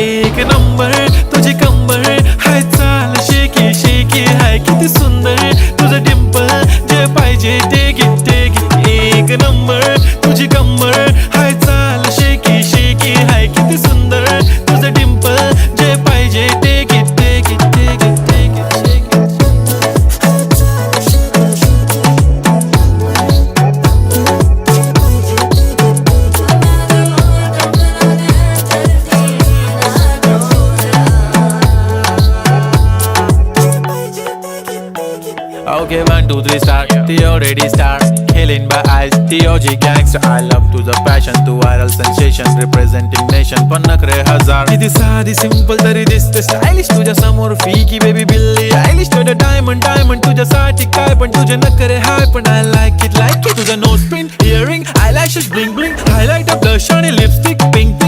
एक नंबर तुझी कंबर हाय चाल शेकी शेकी हाय किती सुंदर तुझं डिंपल जे पाहिजे ते घे एक नंबर तुझी कंबर हाय चाल शेकी शेकी हाय किती सुंदर तुझं डिंपल जे पाहिजे ते घे Okay, 1, 2, 3 start. The already start. Killing by eyes. The OG gangster. I love to the passion, to viral sensation, representing nation. पण नखरे हजार. किती साधी simple तरी दिसते stylish. तुझ्या समोर फीकी baby बिल्ली आयलिश. तुझं diamond तुझ्यासाठी काय पण तुझे नखरे हाय पण I like it. तुझं nose pin, earring, eyelashes bling bling, highlight, blush आणि lipstick pink.